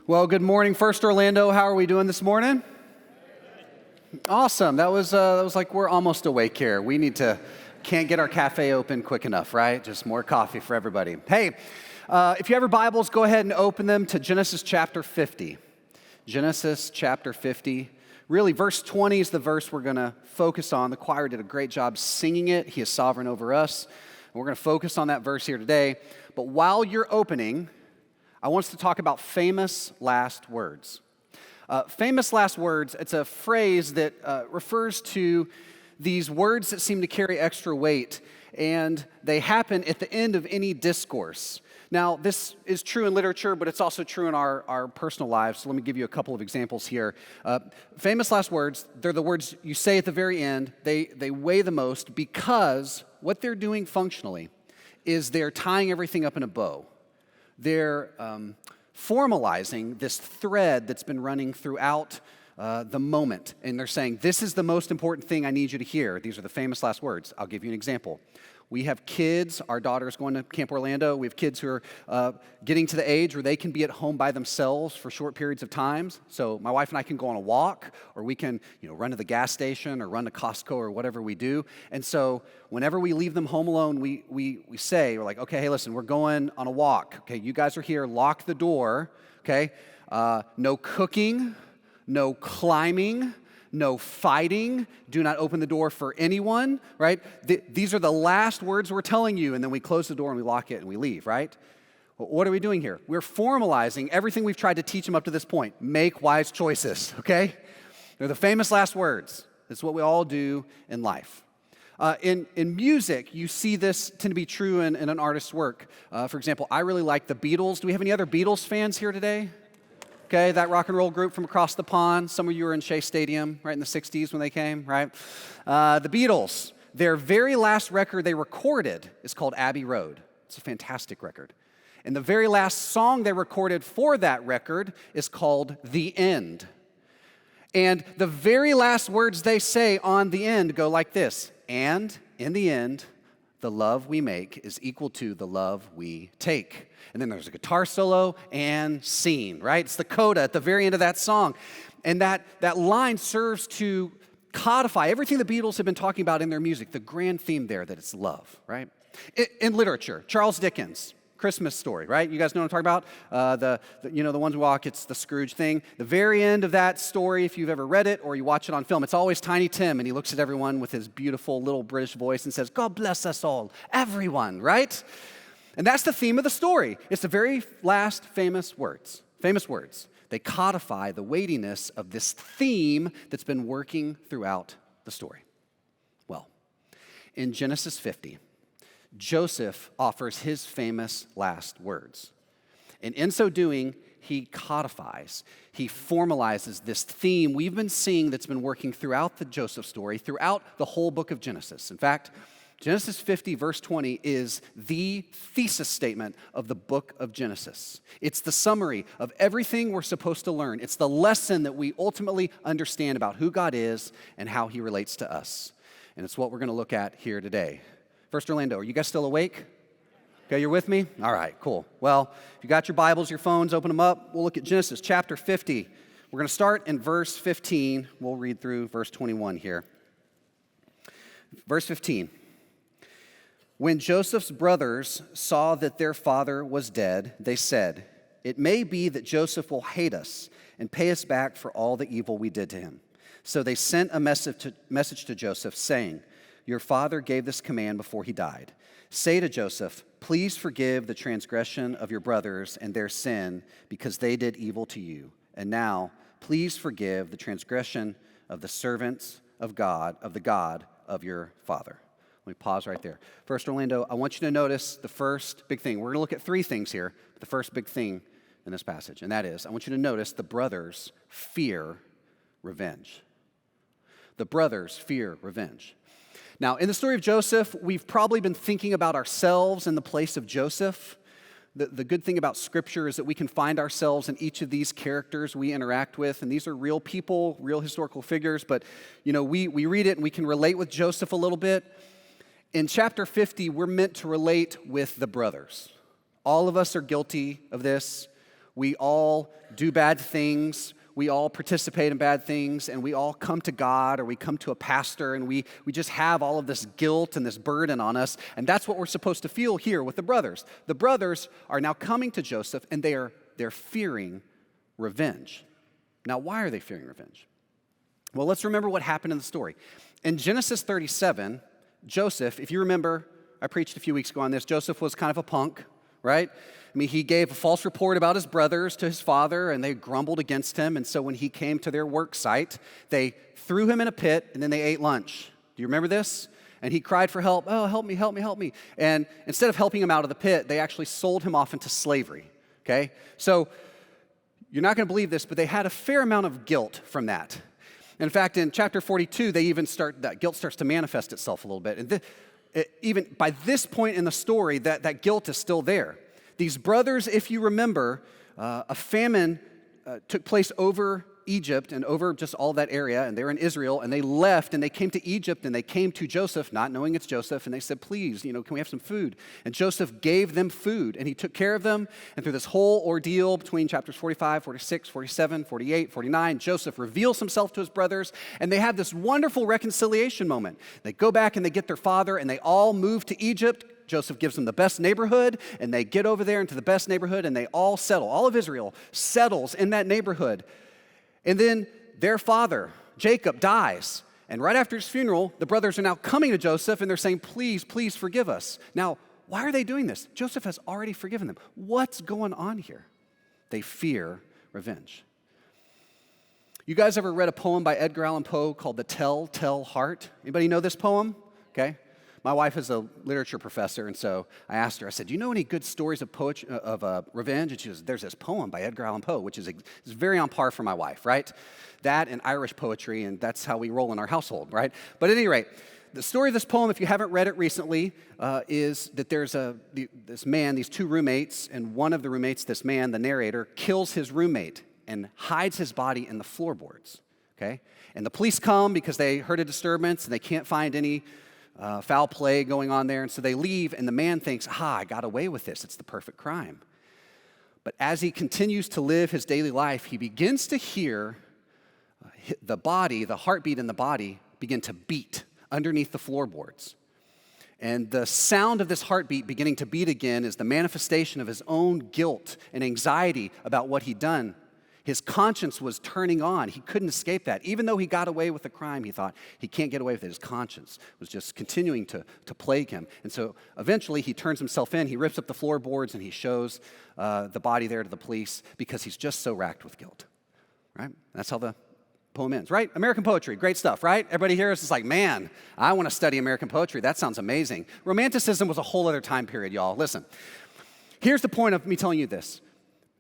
Well, good morning, First Orlando. How are we doing this morning? Awesome. That was like we're almost awake here. Can't get our cafe open quick enough, right? Just more coffee for everybody. Hey, if you have your Bibles, go ahead and open them to Genesis chapter 50. Genesis chapter 50. Really, verse 20 is the verse we're going to focus on. The choir did a great job singing it. He is sovereign over us. And we're going to focus on that verse here today. But while you're opening, I want us to talk about famous last words. Famous last words, it's a phrase that refers to these words that seem to carry extra weight, and they happen at the end of any discourse. Now, this is true in literature, but it's also true in our personal lives. So let me give you a couple of examples here. Famous last words, they're the words you say at the very end. They weigh the most because what they're doing functionally is they're tying everything up in a bow. They're formalizing this thread that's been running throughout the moment. And they're saying, this is the most important thing I need you to hear. These are the famous last words. I'll give you an example. We have kids. Our daughter's going to Camp Orlando. We have kids who are getting to the age where they can be at home by themselves for short periods of times. So my wife and I can go on a walk, or we can run to the gas station or run to Costco or whatever we do. And so whenever we leave them home alone, we're like, okay, hey, listen, we're going on a walk. Okay, you guys are here. Lock the door. Okay, no cooking, no climbing, no fighting, do not open the door for anyone, right? These are the last words we're telling you, and then we close the door and we lock it and we leave, right? Well, what are we doing here? We're formalizing everything we've tried to teach them up to this point. Make wise choices, okay? They're the famous last words. It's what we all do in life. In music, you see this tend to be true in an artist's work. For example, I really like the Beatles. Do we have any other Beatles fans here today? Okay, that rock and roll group from across the pond. Some of you were in Shea Stadium, right, in the 60s when they came, right? The Beatles, their very last record they recorded is called Abbey Road. It's a fantastic record. And the very last song they recorded for that record is called The End. And the very last words they say on the end go like this: and in the end, the love we make is equal to the love we take. And then there's a guitar solo and scene, right? It's the coda at the very end of that song. And that line serves to codify everything the Beatles have been talking about in their music, the grand theme there, that it's love, right? In literature, Charles Dickens, Christmas Story, right? You guys know what I'm talking about? The ones who walk, it's the Scrooge thing. The very end of that story, if you've ever read it or you watch it on film, it's always Tiny Tim, and he looks at everyone with his beautiful little British voice and says, God bless us all, everyone, right? And that's the theme of the story. It's the very last famous words. Famous words. They codify the weightiness of this theme that's been working throughout the story. Well, in Genesis 50, Joseph offers his famous last words. And in so doing, he codifies, he formalizes this theme we've been seeing that's been working throughout the Joseph story, throughout the whole book of Genesis. In fact, Genesis 50, verse 20, is the thesis statement of the book of Genesis. It's the summary of everything we're supposed to learn. It's the lesson that we ultimately understand about who God is and how he relates to us. And it's what we're going to look at here today. First Orlando, are you guys still awake? Okay, you're with me? All right, cool. Well, if you got your Bibles, your phones, open them up. We'll look at Genesis chapter 50. We're going to start in verse 15. We'll read through verse 21 here. Verse 15. When Joseph's brothers saw that their father was dead, they said, "It may be that Joseph will hate us and pay us back for all the evil we did to him." So they sent a message to Joseph saying, your father gave this command before he died. Say to Joseph, please forgive the transgression of your brothers and their sin because they did evil to you. And now, please forgive the transgression of the servants of God, of the God of your father. Let me pause right there. First, Orlando, I want you to notice the first big thing. We're going to look at three things here. The first big thing in this passage, and that is, I want you to notice the brothers fear revenge. The brothers fear revenge. Now, in the story of Joseph, we've probably been thinking about ourselves in the place of Joseph. The good thing about Scripture is that we can find ourselves in each of these characters we interact with, and these are real people, real historical figures, but we read it and we can relate with Joseph a little bit. In chapter 50, we're meant to relate with the brothers. All of us are guilty of this. We all do bad things. We all participate in bad things, and we all come to God or we come to a pastor, and we just have all of this guilt and this burden on us, and that's what we're supposed to feel here with the brothers. The brothers are now coming to Joseph, and they're fearing revenge. Now, why are they fearing revenge? Well, let's remember what happened in the story. In Genesis 37, Joseph, if you remember, I preached a few weeks ago on this, Joseph was kind of a punk, right? I mean, he gave a false report about his brothers to his father, and they grumbled against him. And so when he came to their work site, they threw him in a pit, and then they ate lunch. Do you remember this? And he cried for help. Oh, help me, help me, help me. And instead of helping him out of the pit, they actually sold him off into slavery, okay? So you're not going to believe this, but they had a fair amount of guilt from that. In fact, in chapter 42, that guilt starts to manifest itself a little bit. And even by this point in the story, that guilt is still there. These brothers, if you remember, a famine took place over Egypt and over just all that area, and they're in Israel, and they left, and they came to Egypt, and they came to Joseph, not knowing it's Joseph, and they said, please, can we have some food? And Joseph gave them food, and he took care of them, and through this whole ordeal between chapters 45, 46, 47, 48, 49, Joseph reveals himself to his brothers, and they have this wonderful reconciliation moment. They go back, and they get their father, and they all move to Egypt. Joseph gives them the best neighborhood, and they get over there into the best neighborhood, and they all settle. All of Israel settles in that neighborhood. And then their father, Jacob, dies. And right after his funeral, the brothers are now coming to Joseph, and they're saying, please, please forgive us. Now, why are they doing this? Joseph has already forgiven them. What's going on here? They fear revenge. You guys ever read a poem by Edgar Allan Poe called The Tell-Tale Heart? Anybody know this poem? Okay. My wife is a literature professor, and so I asked her, I said, do you know any good stories of poetry, of revenge? And she goes, there's this poem by Edgar Allan Poe, which is very on par for my wife, right? That and Irish poetry, and that's how we roll in our household, right? But at any rate, the story of this poem, if you haven't read it recently, is that there's this man, these two roommates, and one of the roommates, this man, the narrator, kills his roommate and hides his body in the floorboards, okay? And the police come because they heard a disturbance, and they can't find any foul play going on there, and so they leave, and the man thinks, I got away with this. It's the perfect crime. But as he continues to live his daily life, he begins to hear the heartbeat in the body begin to beat underneath the floorboards. And the sound of this heartbeat beginning to beat again is the manifestation of his own guilt and anxiety about what he'd done. His conscience was turning on. He couldn't escape that. Even though he got away with the crime, he thought he can't get away with it. His conscience was just continuing to plague him. And so eventually he turns himself in. He rips up the floorboards and he shows the body there to the police because he's just so racked with guilt. Right? That's how the poem ends, right? American poetry, great stuff, right? Everybody here is just like, man, I want to study American poetry. That sounds amazing. Romanticism was a whole other time period, y'all. Listen, here's the point of me telling you this.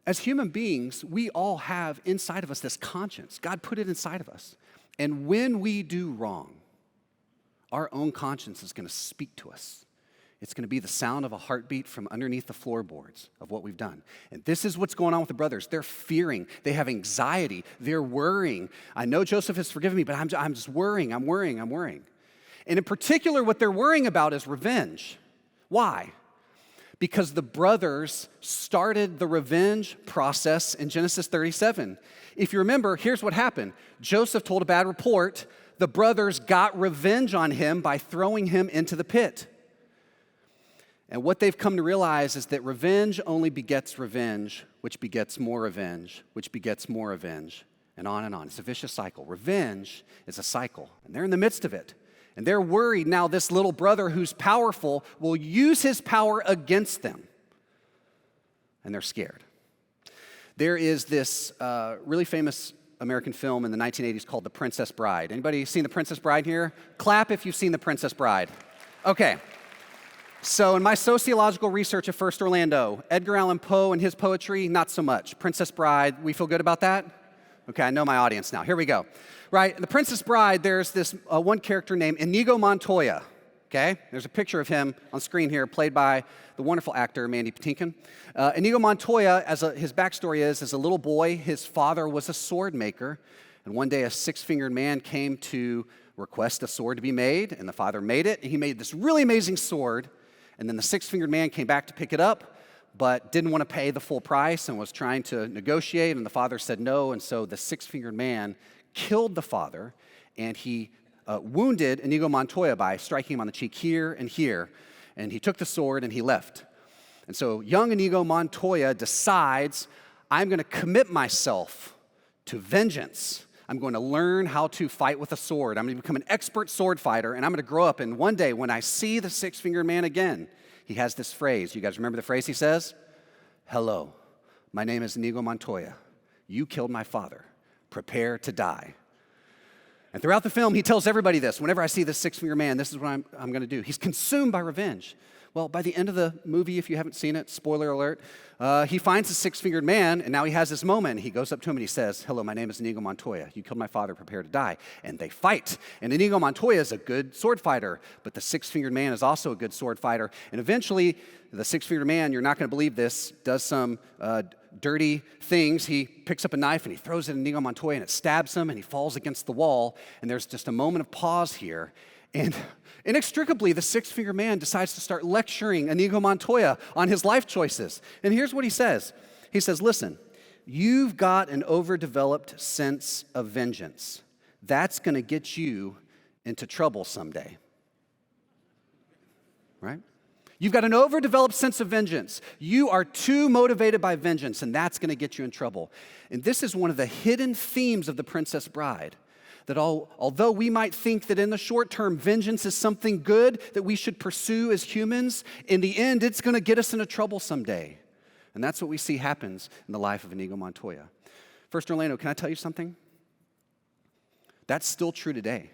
As human beings, we all have inside of us this conscience. God put it inside of us. And when we do wrong, our own conscience is going to speak to us. It's going to be the sound of a heartbeat from underneath the floorboards of what we've done. And this is what's going on with the brothers. They're fearing. They have anxiety. They're worrying. I know Joseph has forgiven me, but I'm just worrying. I'm worrying. And in particular, what they're worrying about is revenge. Why? Because the brothers started the revenge process in Genesis 37. If you remember, here's what happened. Joseph told a bad report. The brothers got revenge on him by throwing him into the pit. And what they've come to realize is that revenge only begets revenge, which begets more revenge, which begets more revenge, and on and on. It's a vicious cycle. Revenge is a cycle, and they're in the midst of it. And they're worried now this little brother who's powerful will use his power against them. And they're scared. There is this really famous American film in the 1980s called The Princess Bride. Anybody seen The Princess Bride here? Clap if you've seen The Princess Bride. Okay. So in my sociological research at First Orlando, Edgar Allan Poe and his poetry, not so much. Princess Bride, we feel good about that? Okay, I know my audience now. Here we go. Right, in The Princess Bride, there's this one character named Inigo Montoya. Okay, there's a picture of him on screen here, played by the wonderful actor Mandy Patinkin. Inigo Montoya, his backstory is, as a little boy, his father was a sword maker, and one day a six-fingered man came to request a sword to be made, and the father made it, and he made this really amazing sword, and then the six-fingered man came back to pick it up, but didn't want to pay the full price and was trying to negotiate, and the father said no, and so the six-fingered man killed the father, and he wounded Inigo Montoya by striking him on the cheek here and here, and he took the sword and he left. And so young Inigo Montoya decides, I'm going to commit myself to vengeance. I'm going to learn how to fight with a sword. I'm going to become an expert sword fighter, and I'm going to grow up. And one day, when I see the six-fingered man again, he has this phrase. You guys remember the phrase he says? Hello, my name is Inigo Montoya. You killed my father. Prepare to die. And throughout the film, he tells everybody this. Whenever I see this six-fingered man, this is what I'm going to do. He's consumed by revenge. Well, by the end of the movie, if you haven't seen it, spoiler alert, he finds the six-fingered man, and now he has this moment. He goes up to him and he says, hello, my name is Inigo Montoya. You killed my father, prepare to die. And they fight. And Inigo Montoya is a good sword fighter, but the six-fingered man is also a good sword fighter. And eventually, the six-fingered man, you're not going to believe this, does some dirty things. He picks up a knife and he throws it at Inigo Montoya, and it stabs him, and he falls against the wall. And there's just a moment of pause here. And inextricably, the six-fingered man decides to start lecturing Inigo Montoya on his life choices. And here's what he says. He says, listen, you've got an overdeveloped sense of vengeance. That's going to get you into trouble someday. Right? You've got an overdeveloped sense of vengeance. You are too motivated by vengeance, and that's going to get you in trouble. And this is one of the hidden themes of The Princess Bride, that although we might think that in the short term, vengeance is something good that we should pursue as humans, in the end, it's going to get us into trouble someday. And that's what we see happens in the life of Inigo Montoya. First Orlando, can I tell you something? That's still true today.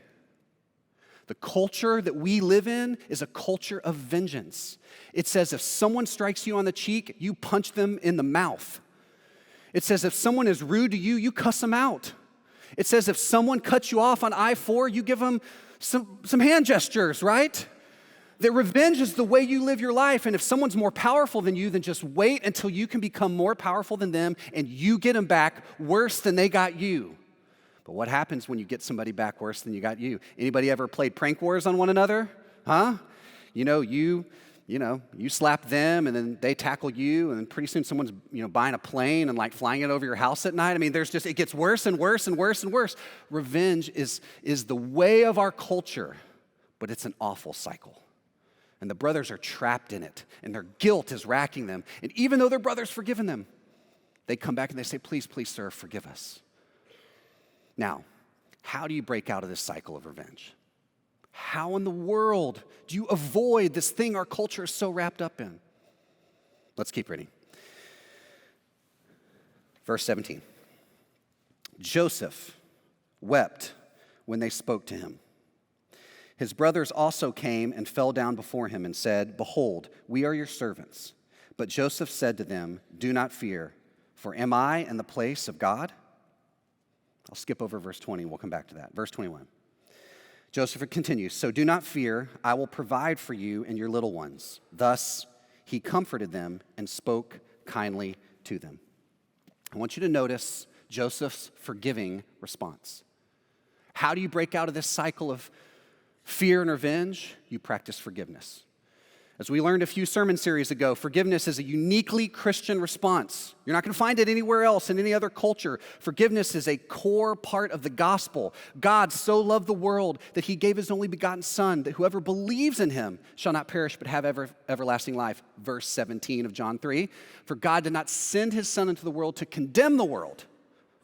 The culture that we live in is a culture of vengeance. It says if someone strikes you on the cheek, you punch them in the mouth. It says if someone is rude to you, you cuss them out. It says if someone cuts you off on I-4, you give them some hand gestures, right? That revenge is the way you live your life, and if someone's more powerful than you, then just wait until you can become more powerful than them, and you get them back worse than they got you. But what happens when you get somebody back worse than you got you? Anybody ever played prank wars on one another? Huh? You slap them, and then they tackle you, and then pretty soon someone's buying a plane and like flying it over your house at night. I mean, it gets worse and worse and worse and worse. Revenge is the way of our culture, but it's an awful cycle. And the brothers are trapped in it, and their guilt is racking them. And even though their brother's forgiven them, they come back and they say, please, please, sir, forgive us. Now, how do you break out of this cycle of revenge? How in the world do you avoid this thing our culture is so wrapped up in? Let's keep reading. Verse 17. Joseph wept when they spoke to him. His brothers also came and fell down before him and said, behold, we are your servants. But Joseph said to them, do not fear, for am I in the place of God? I'll skip over verse 20. We'll come back to that. Verse 21. Joseph continues, so do not fear. I will provide for you and your little ones. Thus he comforted them and spoke kindly to them. I want you to notice Joseph's forgiving response. How do you break out of this cycle of fear and revenge? You practice forgiveness. As we learned a few sermon series ago, forgiveness is a uniquely Christian response. You're not going to find it anywhere else in any other culture. Forgiveness is a core part of the gospel. God so loved the world that he gave his only begotten Son, that whoever believes in him shall not perish but have everlasting life. Verse 17 of John 3, for God did not send his Son into the world to condemn the world,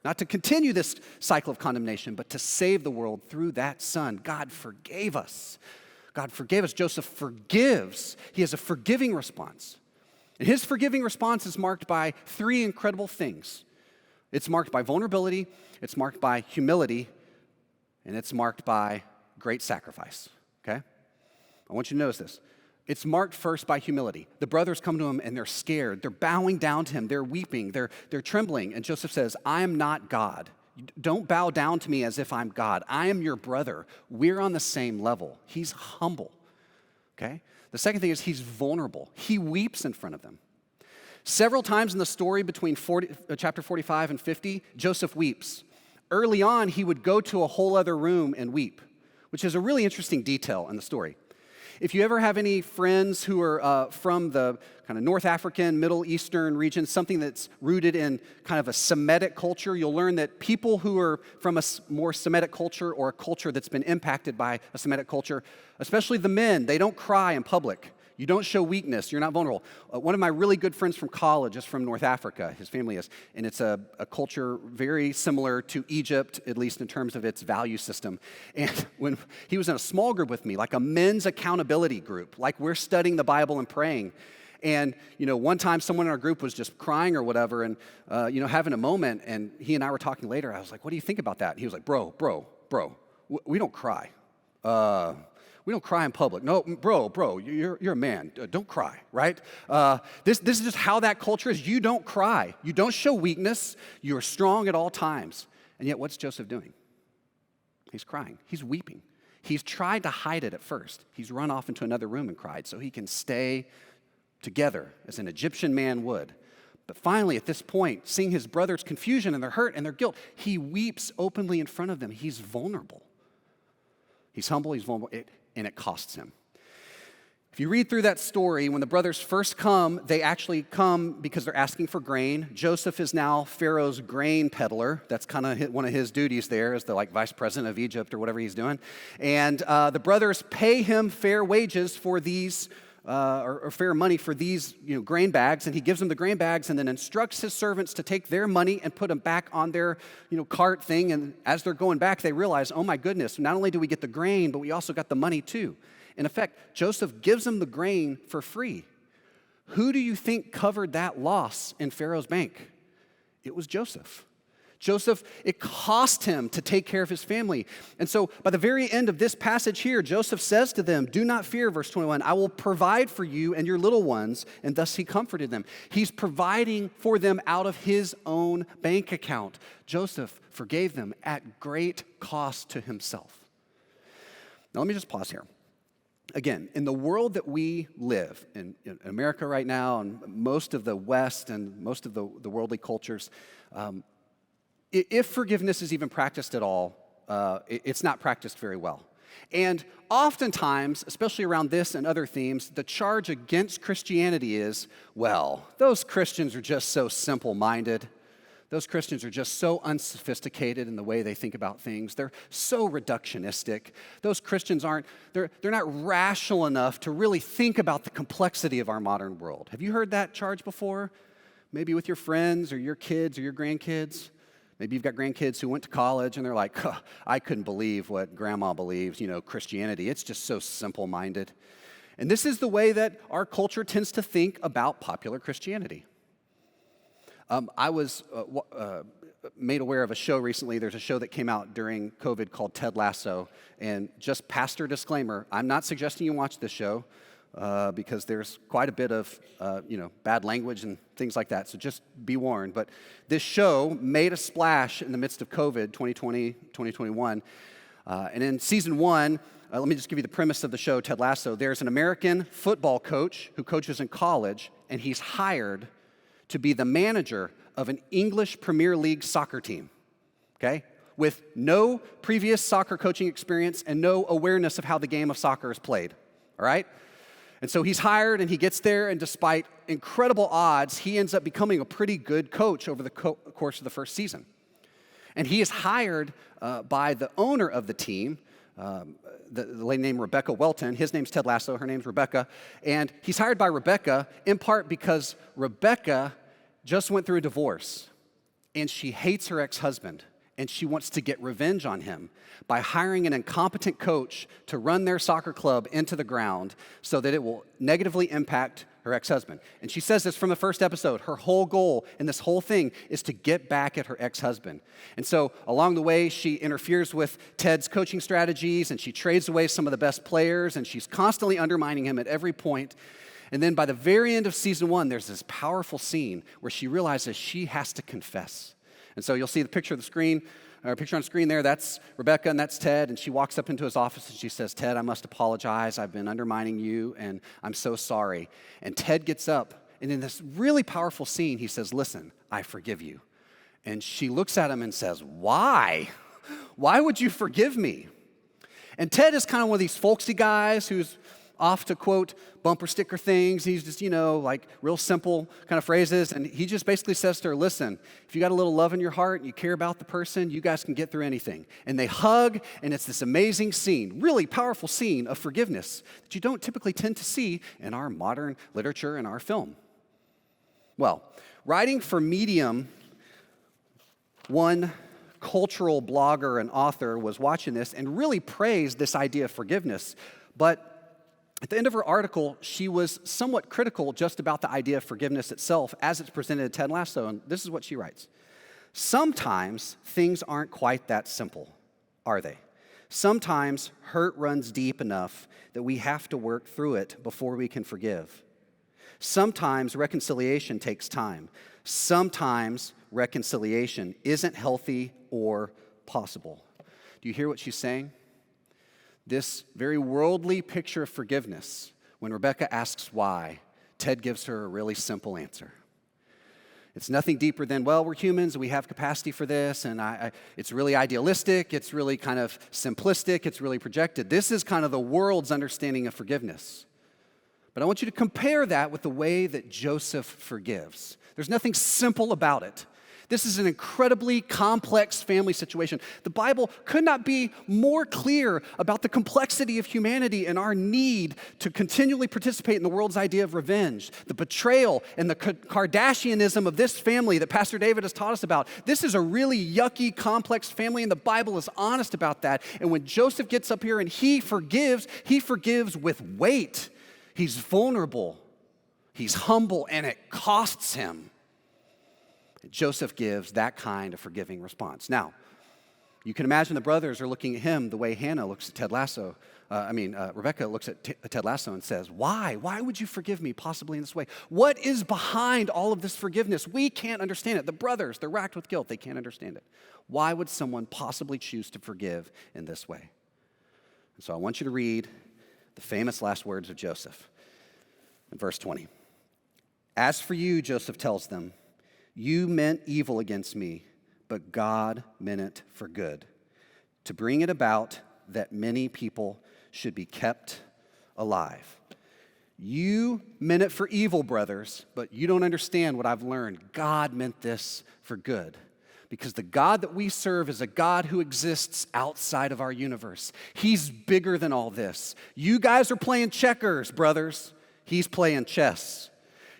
Not to continue this cycle of condemnation, but to save the world through that Son. God forgave us. God forgave us. Joseph forgives. He has a forgiving response. And his forgiving response is marked by three incredible things. It's marked by vulnerability, it's marked by humility, and it's marked by great sacrifice, okay? I want you to notice this. It's marked first by humility. The brothers come to him and they're scared. They're bowing down to him. They're weeping. They're trembling. And Joseph says, I am not God. Don't bow down to me as if I'm God. I am your brother. We're on the same level. He's humble, okay? The second thing is he's vulnerable. He weeps in front of them. Several times in the story between chapter 45 and 50, Joseph weeps. Early on, he would go to a whole other room and weep, which is a really interesting detail in the story. If you ever have any friends who are from the kind of North African, Middle Eastern region, something that's rooted in kind of a Semitic culture, you'll learn that people who are from a more Semitic culture or a culture that's been impacted by a Semitic culture, especially the men, they don't cry in public. You don't show weakness. You're not vulnerable. One of my really good friends from college is from North Africa. His family is. And it's a culture very similar to Egypt, at least in terms of its value system. And when he was in a small group with me, like a men's accountability group, like we're studying the Bible and praying. And, one time someone in our group was just crying or whatever and, having a moment. And he and I were talking later. I was like, what do you think about that? And he was like, bro, we don't cry. We don't cry in public. No, bro, you're a man. Don't cry, right? This is just how that culture is. You don't cry. You don't show weakness. You're strong at all times. And yet, what's Joseph doing? He's crying. He's weeping. He's tried to hide it at first. He's run off into another room and cried so he can stay together as an Egyptian man would. But finally, at this point, seeing his brother's confusion and their hurt and their guilt, he weeps openly in front of them. He's vulnerable. He's humble. He's vulnerable. And it costs him. If you read through that story, when the brothers first come, they actually come because they're asking for grain. Joseph is now Pharaoh's grain peddler. That's kind of one of his duties there as the vice president of Egypt or whatever he's doing. And the brothers pay him fair wages for these, or fair money for these grain bags, and he gives them the grain bags and then instructs his servants to take their money and put them back on their cart thing. And as they're going back, they realize, oh my goodness, not only do we get the grain, but we also got the money too. In effect, Joseph gives them the grain for free. Who do you think covered that loss in Pharaoh's bank? It was Joseph. Joseph, it cost him to take care of his family. And so by the very end of this passage here, Joseph says to them, do not fear, verse 21, I will provide for you and your little ones. And thus he comforted them. He's providing for them out of his own bank account. Joseph forgave them at great cost to himself. Now let me just pause here. Again, in the world that we live, in America right now, and most of the West and most of the worldly cultures, if forgiveness is even practiced at all, it's not practiced very well. And oftentimes, especially around this and other themes, the charge against Christianity is, well, those Christians are just so simple-minded. Those Christians are just so unsophisticated in the way they think about things. They're so reductionistic. Those Christians they're not rational enough to really think about the complexity of our modern world. Have you heard that charge before? Maybe with your friends or your kids or your grandkids? Maybe you've got grandkids who went to college and they're like, I couldn't believe what grandma believes, Christianity. It's just so simple-minded. And this is the way that our culture tends to think about popular Christianity. I was made aware of a show recently. There's a show that came out during COVID called Ted Lasso. And just pastor disclaimer, I'm not suggesting you watch this show because there's quite a bit of, bad language and things like that. So just be warned. But this show made a splash in the midst of COVID 2020, 2021. And in season 1, let me just give you the premise of the show, Ted Lasso. There's an American football coach who coaches in college, and he's hired to be the manager of an English Premier League soccer team, okay? With no previous soccer coaching experience and no awareness of how the game of soccer is played, all right? And so he's hired and he gets there, and despite incredible odds, he ends up becoming a pretty good coach over the course of the first season. And he is hired by the owner of the team, the lady named Rebecca Welton. His name's Ted Lasso, her name's Rebecca. And he's hired by Rebecca in part because Rebecca just went through a divorce. and she hates her ex-husband, and she wants to get revenge on him by hiring an incompetent coach to run their soccer club into the ground so that it will negatively impact her ex-husband. And she says this from the first episode. Her whole goal in this whole thing is to get back at her ex-husband. And so along the way, she interferes with Ted's coaching strategies, and she trades away some of the best players, and she's constantly undermining him at every point. And then by the very end of season 1, there's this powerful scene where she realizes she has to confess. And so you'll see the picture on the screen there, that's Rebecca and that's Ted, and she walks up into his office and she says, "Ted, I must apologize. I've been undermining you, and I'm so sorry." And Ted gets up, and in this really powerful scene, he says, "Listen, I forgive you." And she looks at him and says, "Why? Why would you forgive me?" And Ted is kind of one of these folksy guys who's off to quote bumper sticker things. He's just, like real simple kind of phrases. And he just basically says to her, "Listen, if you got a little love in your heart and you care about the person, you guys can get through anything." And they hug, and it's this amazing scene, really powerful scene of forgiveness that you don't typically tend to see in our modern literature and our film. Well, writing for Medium, one cultural blogger and author was watching this and really praised this idea of forgiveness. But at the end of her article, she was somewhat critical just about the idea of forgiveness itself as it's presented to Ted Lasso, and this is what she writes. "Sometimes things aren't quite that simple, are they? Sometimes hurt runs deep enough that we have to work through it before we can forgive. Sometimes reconciliation takes time. Sometimes reconciliation isn't healthy or possible." Do you hear what she's saying? This very worldly picture of forgiveness, when Rebecca asks why, Ted gives her a really simple answer. It's nothing deeper than, well, we're humans, we have capacity for this, and it's really idealistic, it's really kind of simplistic, it's really projected. This is kind of the world's understanding of forgiveness. But I want you to compare that with the way that Joseph forgives. There's nothing simple about it. This is an incredibly complex family situation. The Bible could not be more clear about the complexity of humanity and our need to continually participate in the world's idea of revenge, the betrayal and the Kardashianism of this family that Pastor David has taught us about. This is a really yucky, complex family, and the Bible is honest about that. And when Joseph gets up here and he forgives with weight. He's vulnerable, he's humble, and it costs him. Joseph gives that kind of forgiving response. Now, you can imagine the brothers are looking at him the way Hannah looks at Ted Lasso. Rebecca looks at Ted Lasso and says, "Why? Why would you forgive me possibly in this way? What is behind all of this forgiveness? We can't understand it." The brothers, they're racked with guilt. They can't understand it. Why would someone possibly choose to forgive in this way? And so I want you to read the famous last words of Joseph in verse 20. "As for you," Joseph tells them, "you meant evil against me, but God meant it for good, to bring it about that many people should be kept alive." You meant it for evil, brothers, but you don't understand what I've learned. God meant this for good. Because the God that we serve is a God who exists outside of our universe. He's bigger than all this. You guys are playing checkers, brothers. He's playing chess.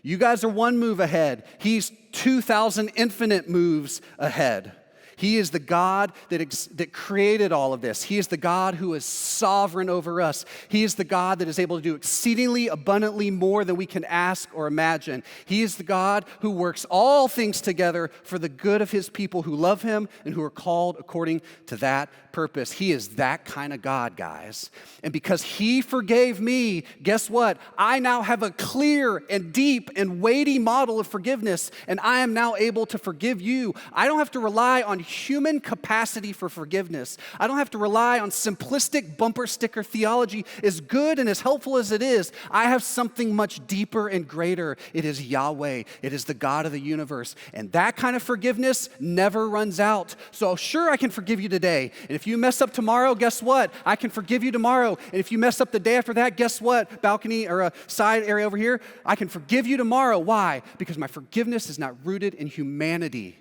You guys are one move ahead. He's 2,000 infinite moves ahead. He is the God that created all of this. He is the God who is sovereign over us. He is the God that is able to do exceedingly abundantly more than we can ask or imagine. He is the God who works all things together for the good of his people who love him and who are called according to that purpose. He is that kind of God, guys. And because he forgave me, guess what? I now have a clear and deep and weighty model of forgiveness, and I am now able to forgive you. I don't have to rely on human capacity for forgiveness. I don't have to rely on simplistic bumper sticker theology. As good and as helpful as it is, I have something much deeper and greater. It is Yahweh. It is the God of the universe. And that kind of forgiveness never runs out. So sure, I can forgive you today. And if you mess up tomorrow, guess what? I can forgive you tomorrow. And if you mess up the day after that, guess what? Balcony or a side area over here, I can forgive you tomorrow. Why? Because my forgiveness is not rooted in humanity.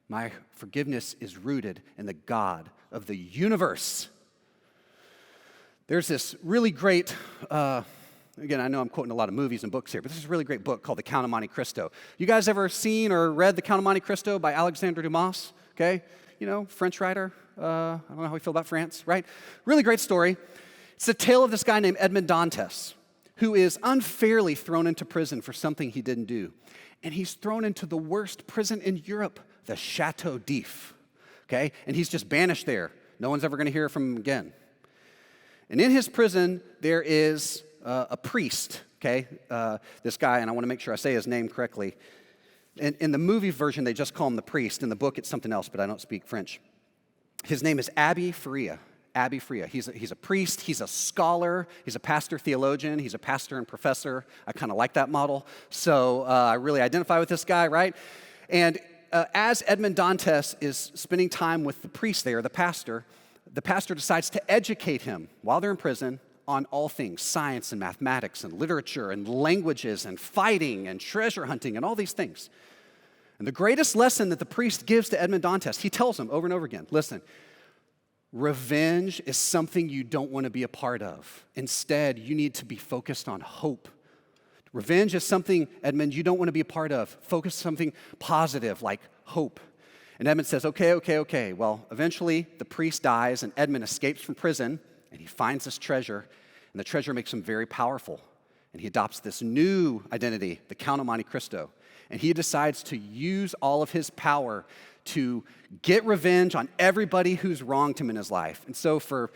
My forgiveness is rooted in the God of the universe. There's this really great Again, I know I'm quoting a lot of movies and books here, but this is a really great book called The Count of Monte Cristo. You guys ever seen or read The Count of Monte Cristo by Alexandre Dumas? Okay, you know, French writer. I don't know how we feel about France, right? Really great story. It's the tale of this guy named Edmond Dantes, who is unfairly thrown into prison for something he didn't do. And he's thrown into the worst prison in Europe, the Chateau d'If, okay? And he's just banished there. No one's ever going to hear from him again. And in his prison, there is a priest, okay? This guy, and I want to make sure I say his name correctly. In the movie version, they just call him the priest. In the book, it's something else, but I don't speak French. His name is Abbé Faria. Abbé Faria. He's a priest. He's a scholar. He's a pastor theologian. He's a pastor and professor. I kind of like that model. So I really identify with this guy, right? And as Edmond Dantes is spending time with the priest there, the pastor decides to educate him while they're in prison on all things, science and mathematics and literature and languages and fighting and treasure hunting and all these things. And the greatest lesson that the priest gives to Edmond Dantes, he tells him over and over again, listen, revenge is something you don't want to be a part of. Instead, you need to be focused on hope. Revenge is something, Edmund, you don't want to be a part of. Focus on something positive like hope. And Edmund says, okay. Well, eventually the priest dies and Edmund escapes from prison and he finds this treasure and the treasure makes him very powerful. And he adopts this new identity, the Count of Monte Cristo. And he decides to use all of his power to get revenge on everybody who's wronged him in his life. And so for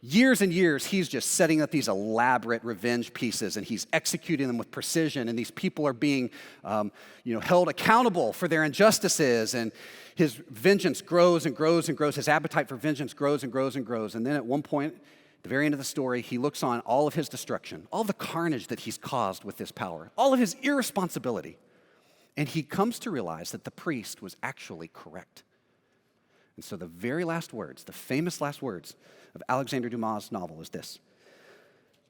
years and years, he's just setting up these elaborate revenge pieces, and he's executing them with precision, and these people are being held accountable for their injustices, and his vengeance grows and grows and grows. His appetite for vengeance grows and grows and grows. And then at one point, at the very end of the story, he looks on all of his destruction, all the carnage that he's caused with this power, all of his irresponsibility, and he comes to realize that the priest was actually correct. And so the very last words, the famous last words of Alexandre Dumas' novel is this.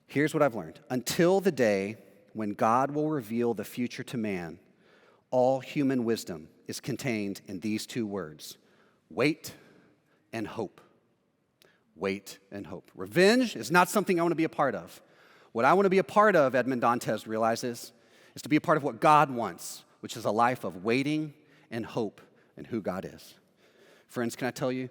Here's what I've learned. Until the day when God will reveal the future to man, all human wisdom is contained in these two words, wait and hope. Wait and hope. Revenge is not something I want to be a part of. What I want to be a part of, Edmond Dantes realizes, is to be a part of what God wants, which is a life of waiting and hope in who God is. Friends, can I tell you,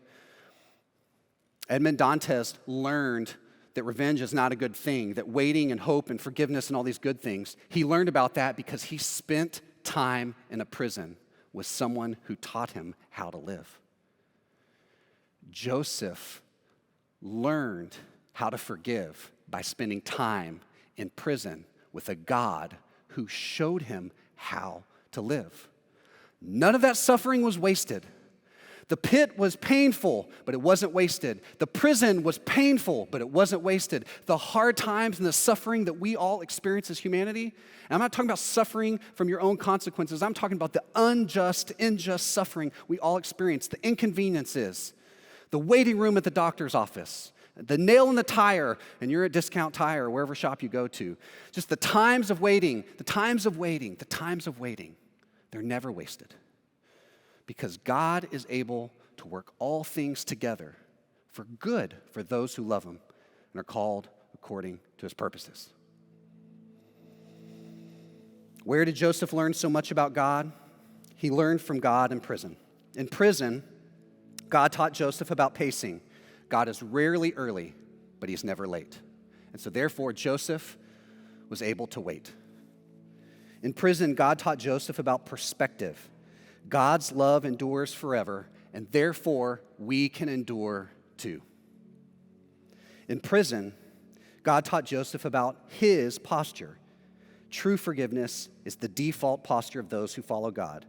Edmond Dantes learned that revenge is not a good thing, that waiting and hope and forgiveness and all these good things, he learned about that because he spent time in a prison with someone who taught him how to live. Joseph learned how to forgive by spending time in prison with a God who showed him how to live. None of that suffering was wasted. The pit was painful, but it wasn't wasted. The prison was painful, but it wasn't wasted. The hard times and the suffering that we all experience as humanity, and I'm not talking about suffering from your own consequences. I'm talking about the unjust suffering we all experience, the inconveniences, the waiting room at the doctor's office, the nail in the tire, and you're at Discount Tire or wherever shop you go to. Just the times of waiting, they're never wasted. Because God is able to work all things together for good for those who love him and are called according to his purposes. Where did Joseph learn so much about God? He learned from God in prison. In prison, God taught Joseph about pacing. God is rarely early, but he's never late. And so therefore, Joseph was able to wait. In prison, God taught Joseph about perspective. God's love endures forever, and therefore we can endure too. In prison, God taught Joseph about his posture. True forgiveness is the default posture of those who follow God.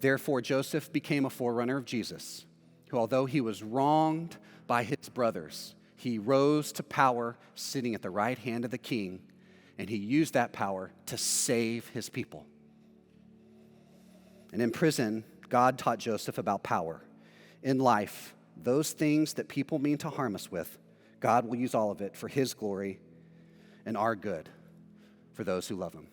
Therefore, Joseph became a forerunner of Jesus, who, although he was wronged by his brothers, he rose to power sitting at the right hand of the king, and he used that power to save his people. And in prison, God taught Joseph about power. In life, those things that people mean to harm us with, God will use all of it for his glory and our good for those who love him.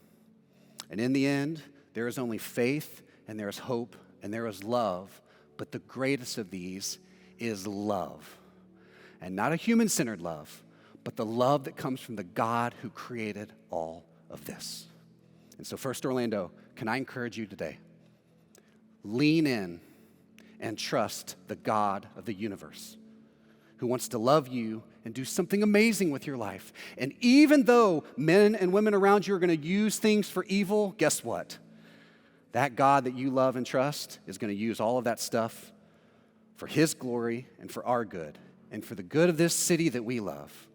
And in the end, there is only faith and there is hope and there is love, but the greatest of these is love. And not a human-centered love, but the love that comes from the God who created all of this. And so, First Orlando, can I encourage you today? Lean in and trust the God of the universe who wants to love you and do something amazing with your life. And even though men and women around you are going to use things for evil, guess what? That God that you love and trust is going to use all of that stuff for his glory and for our good and for the good of this city that we love.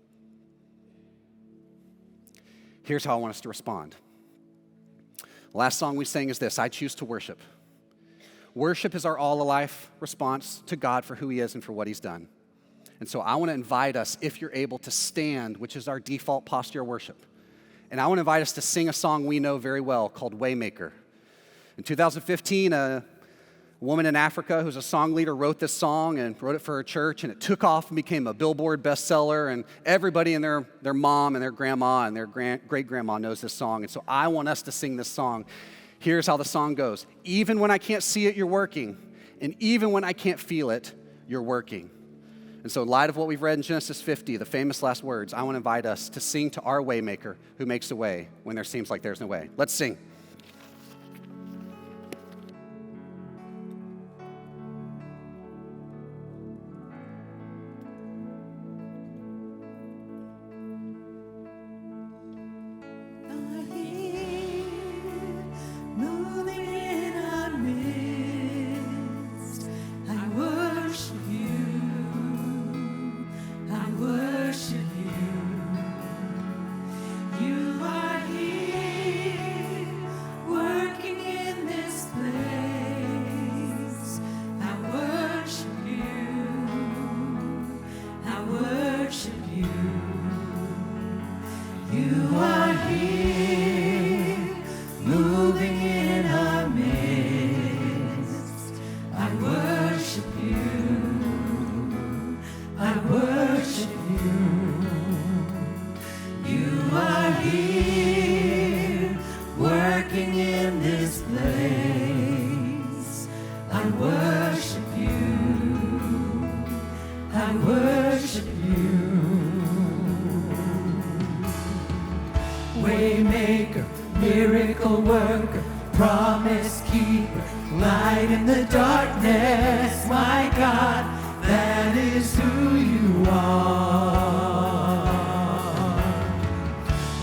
Here's how I want us to respond. The last song we sang is this: I choose to worship. Worship is our all-of-life response to God for who he is and for what he's done. And so I want to invite us, if you're able, to stand, which is our default posture of worship. And I want to invite us to sing a song we know very well called Waymaker. In 2015, a woman in Africa who's a song leader wrote this song and wrote it for her church, and it took off and became a Billboard bestseller, and everybody and their mom and their grandma and their great-grandma knows this song. And so I want us to sing this song. Here's how the song goes. Even when I can't see it, you're working. And even when I can't feel it, you're working. And so in light of what we've read in Genesis 50, the famous last words, I want to invite us to sing to our Waymaker who makes a way when there seems like there's no way. Let's sing. Waymaker, miracle worker, promise keeper, light in the darkness, my God, that is who you are.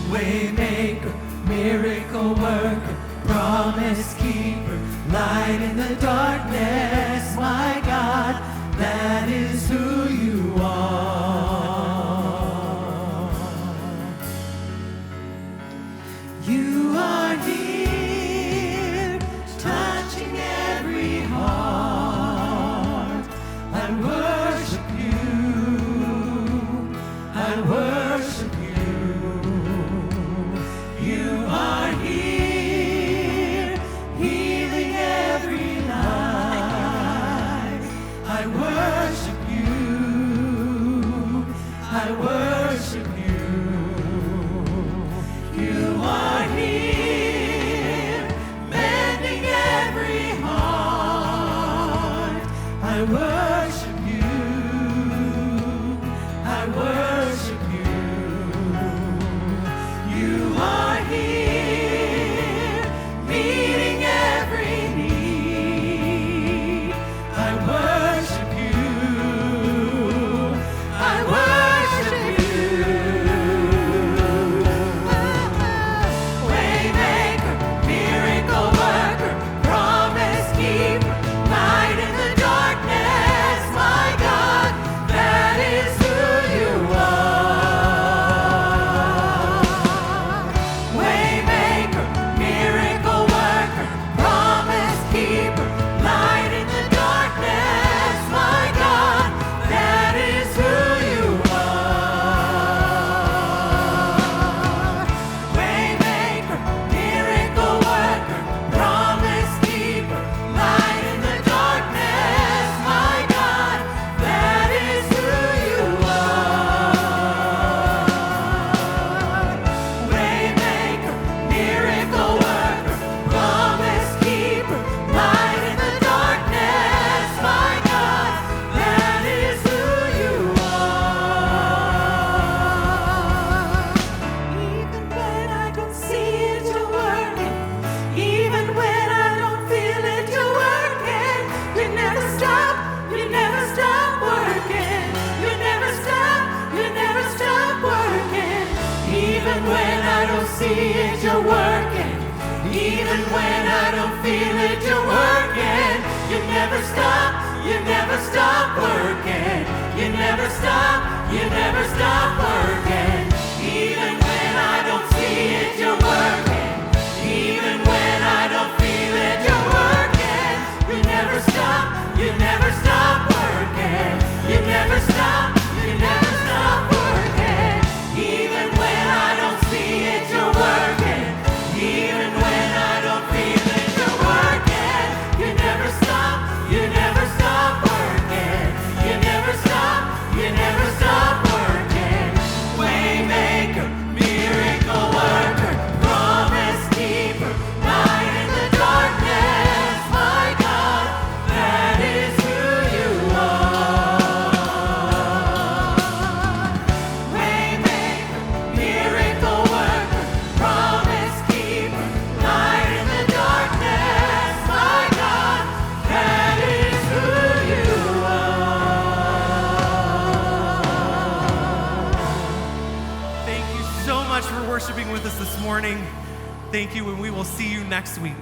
Waymaker, miracle worker, promise keeper, light in the darkness, my God, that is who you are. You are here, touching every heart. I worship you, I worship you. You are here, healing every life. I worship you, see it, you're working. Even when I don't feel it, you're working. You never stop working. You never stop working. Even when I don't see it, you're working. Even when I don't feel it, you're working. You never stop working. You never stop working. Even when I don't see it, you're working. Even when I don't feel it, you're working. You never stop working. You never stop working. Waymaker, miracle worker, promise keeper, light in the darkness, my God, that is who you are. Waymaker, miracle worker, promise keeper, light in the darkness, my God, that is who you are. Thank you so much for worshiping with us this morning. Thank you, and we will see you next week.